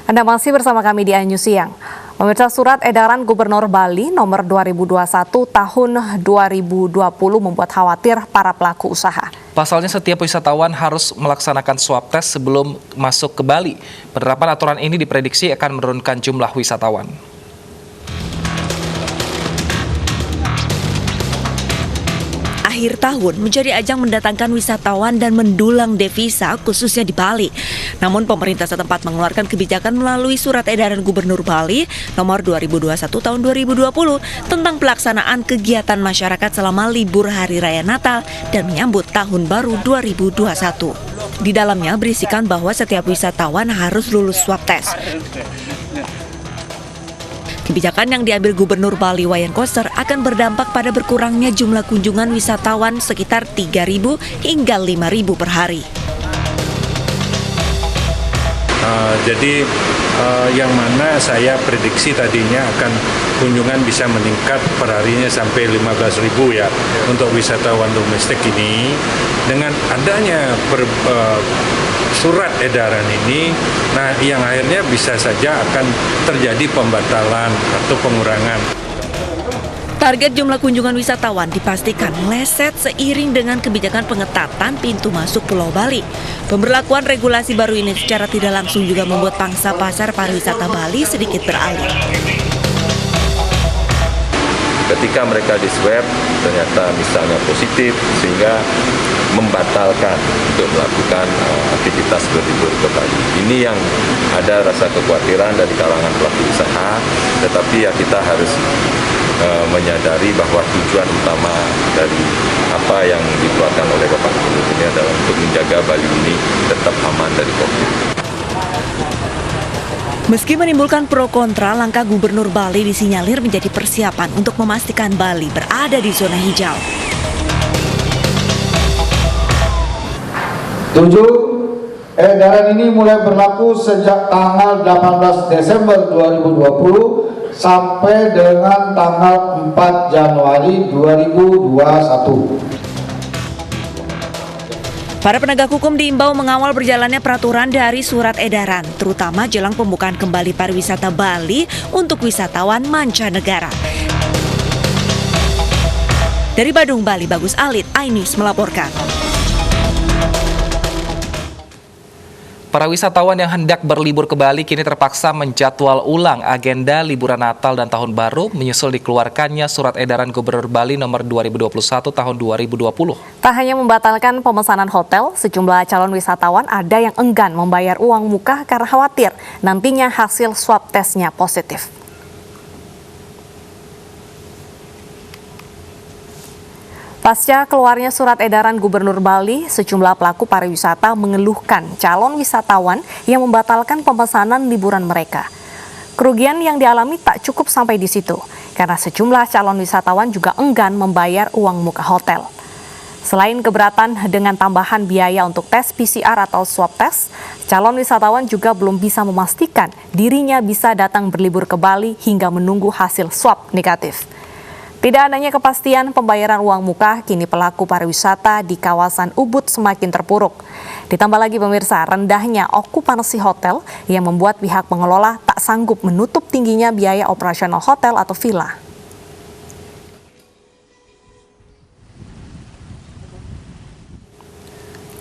Anda masih bersama kami di iNews Siang. Pemirsa, surat edaran Gubernur Bali nomor 2021 tahun 2020 membuat khawatir para pelaku usaha. Pasalnya setiap wisatawan harus melaksanakan swab test sebelum masuk ke Bali. Penerapan aturan ini diprediksi akan menurunkan jumlah wisatawan. Akhir tahun menjadi ajang mendatangkan wisatawan dan mendulang devisa khususnya di Bali. Namun pemerintah setempat mengeluarkan kebijakan melalui surat edaran Gubernur Bali nomor 2021 tahun 2020 tentang pelaksanaan kegiatan masyarakat selama libur Hari Raya Natal dan menyambut Tahun Baru 2021. Di dalamnya berisikan bahwa setiap wisatawan harus lulus swab test. Kebijakan yang diambil Gubernur Bali Wayan Koster akan berdampak pada berkurangnya jumlah kunjungan wisatawan sekitar 3.000 hingga 5.000 per hari. Jadi yang mana saya prediksi tadinya akan kunjungan bisa meningkat per harinya sampai 15.000 ya untuk wisatawan domestik ini. Dengan adanya surat edaran ini, nah yang akhirnya bisa saja akan terjadi pembatalan atau pengurangan. Target jumlah kunjungan wisatawan dipastikan meleset seiring dengan kebijakan pengetatan pintu masuk Pulau Bali. Pemberlakuan regulasi baru ini secara tidak langsung juga membuat pangsa pasar pariwisata Bali sedikit beralih. Ketika mereka di swab ternyata misalnya positif sehingga membatalkan untuk melakukan aktivitas berlibur ke Bali. Ini yang ada rasa kekhawatiran dari kalangan pelaku usaha, tetapi ya kita harus menyadari bahwa tujuan utama dari apa yang dikeluarkan oleh Bapak Gubernur ini adalah untuk menjaga Bali ini tetap aman dari COVID. Meski menimbulkan pro kontra, langkah Gubernur Bali disinyalir menjadi persiapan untuk memastikan Bali berada di zona hijau. 7. Edaran ini mulai berlaku sejak tanggal 18 Desember 2020 sampai dengan tanggal 4 Januari 2021. Para penegak hukum diimbau mengawal berjalannya peraturan dari surat edaran, terutama jelang pembukaan kembali pariwisata Bali untuk wisatawan mancanegara. Dari Badung, Bali, Bagus Alit, iNews melaporkan. Para wisatawan yang hendak berlibur ke Bali kini terpaksa menjadwal ulang agenda liburan Natal dan Tahun Baru menyusul dikeluarkannya surat edaran Gubernur Bali nomor 2021 tahun 2020. Tak hanya membatalkan pemesanan hotel, sejumlah calon wisatawan ada yang enggan membayar uang muka karena khawatir nantinya hasil swab tesnya positif. Pasca keluarnya surat edaran Gubernur Bali, sejumlah pelaku pariwisata mengeluhkan calon wisatawan yang membatalkan pemesanan liburan mereka. Kerugian yang dialami tak cukup sampai di situ, karena sejumlah calon wisatawan juga enggan membayar uang muka hotel. Selain keberatan dengan tambahan biaya untuk tes PCR atau swab test, calon wisatawan juga belum bisa memastikan dirinya bisa datang berlibur ke Bali hingga menunggu hasil swab negatif. Tidak adanya kepastian pembayaran uang muka, kini pelaku pariwisata di kawasan Ubud semakin terpuruk. Ditambah lagi pemirsa, rendahnya okupansi hotel yang membuat pihak pengelola tak sanggup menutup tingginya biaya operasional hotel atau villa.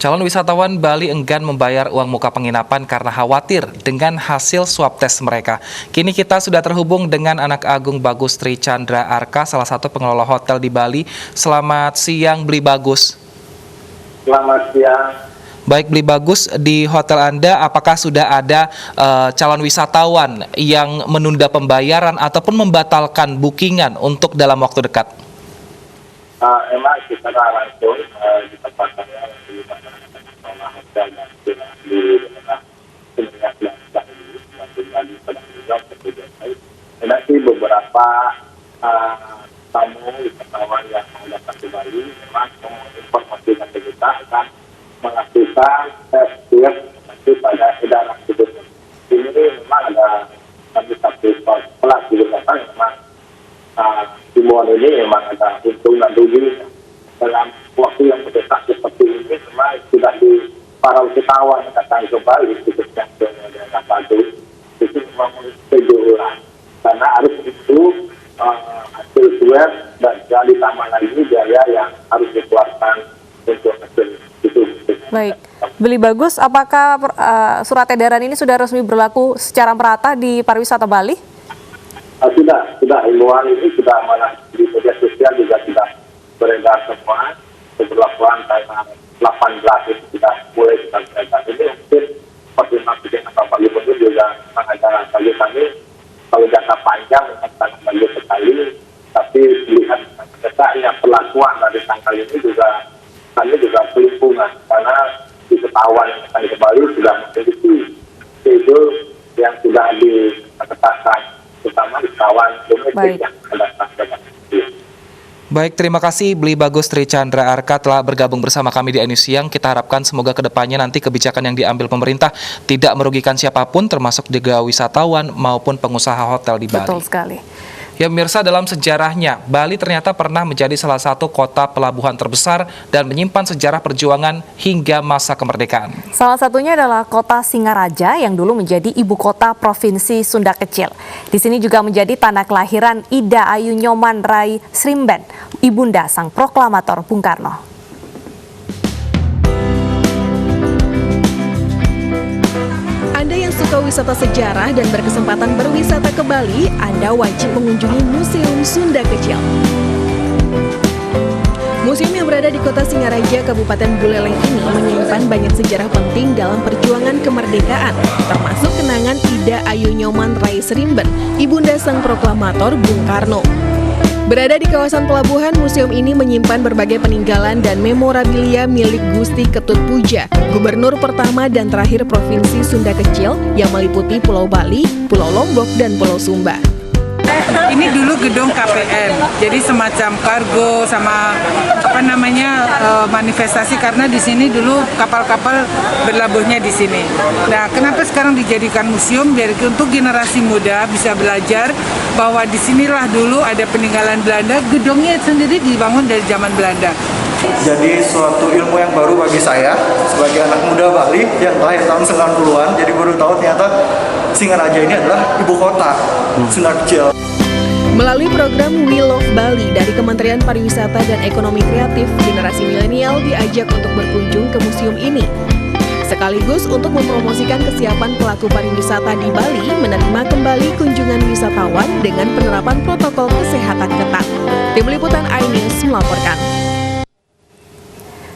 Calon wisatawan Bali enggan membayar uang muka penginapan karena khawatir dengan hasil swab tes mereka. Kini kita sudah terhubung dengan Anak Agung Bagus Tri Chandra Arka, salah satu pengelola hotel di Bali. Selamat siang, Bli Bagus. Selamat siang. Baik, Bli Bagus, di hotel Anda apakah sudah ada calon wisatawan yang menunda pembayaran ataupun membatalkan bookingan untuk dalam waktu dekat? Emang secara langsung di tempat saya di hotel yang di daerah Seminyak Bali sedang juga bekerja baik. Nanti beberapa tamu wisatawan yang mau datang ke Bali memang menginformasikan ke kita akan melakukan tes swab nanti pada edaran gubernur. Ini memang ada satu kelas di belakang memang himbauan ini memang ada untung dan rugi dalam waktu yang mendesak seperti ini. Memang sudah di para wisatawan datang ke Bali khususnya ke daerah Badung menuju ulang. Karena harus itu hasil swab dan ditambah lagi biaya yang harus dikeluarkan untuk hasil itu. Baik, Beli Bagus, apakah surat edaran ini sudah resmi berlaku secara merata di pariwisata Bali? Sudah himbauan ini sudah mana di media sosial juga sudah beredar semua. Pemberlakuan tanggal 18 itu sudah mulai kita beredar. Ini mungkin koordinasi dengan Bapak Gubernur juga mengajar bagi kami kalau jangka panjang sangat bagus sekali. Tapi lihat dekatnya perlakuan dari tanggal ini juga kami juga pelingkungan karena di ketahuan yang akan kembali sudah memiliki schedule yang sudah ditetapkan, terutama di kawan domestik yang ada tanggal. Baik, terima kasih Beli Bagus Tri Chandra Arka telah bergabung bersama kami di News Siang. Kita harapkan semoga kedepannya nanti kebijakan yang diambil pemerintah tidak merugikan siapapun, termasuk juga wisatawan maupun pengusaha hotel di Bali. Betul sekali. Ya pemirsa, dalam sejarahnya, Bali ternyata pernah menjadi salah satu kota pelabuhan terbesar dan menyimpan sejarah perjuangan hingga masa kemerdekaan. Salah satunya adalah kota Singaraja yang dulu menjadi ibu kota Provinsi Sunda Kecil. Di sini juga menjadi tanah kelahiran Ida Ayu Nyoman Rai Srimben, ibunda sang proklamator Bung Karno. Anda yang suka wisata sejarah dan berkesempatan berwisata ke Bali, Anda wajib mengunjungi Museum Sunda Kecil. Museum yang berada di kota Singaraja, Kabupaten Buleleng ini menyimpan banyak sejarah penting dalam perjuangan kemerdekaan, termasuk kenangan Ida Ayu Nyoman Rai Srimben, ibunda sang proklamator Bung Karno. Berada di kawasan pelabuhan, museum ini menyimpan berbagai peninggalan dan memorabilia milik Gusti Ketut Puja, gubernur pertama dan terakhir Provinsi Sunda Kecil yang meliputi Pulau Bali, Pulau Lombok, dan Pulau Sumba. Ini dulu gedung KPM, jadi semacam kargo sama manifestasi karena di sini dulu kapal-kapal berlabuhnya di sini. Nah, kenapa sekarang dijadikan museum? Biar untuk generasi muda bisa belajar bahwa di sinilah dulu ada peninggalan Belanda. Gedungnya sendiri dibangun dari zaman Belanda. Jadi suatu ilmu yang baru bagi saya sebagai anak muda Bali yang lahir tahun 90-an. Jadi baru tahu ternyata Singaraja ini adalah ibu kota Sunda Kecil. Melalui program We Love Bali dari Kementerian Pariwisata dan Ekonomi Kreatif, generasi milenial diajak untuk berkunjung ke museum ini. Sekaligus untuk mempromosikan kesiapan pelaku pariwisata di Bali menerima kembali kunjungan wisatawan dengan penerapan protokol kesehatan ketat. Tim Liputan iNews melaporkan.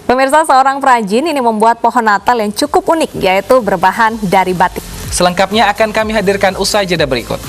Pemirsa, seorang perajin ini membuat pohon Natal yang cukup unik, yaitu berbahan dari batik. Selengkapnya akan kami hadirkan usai jeda berikut.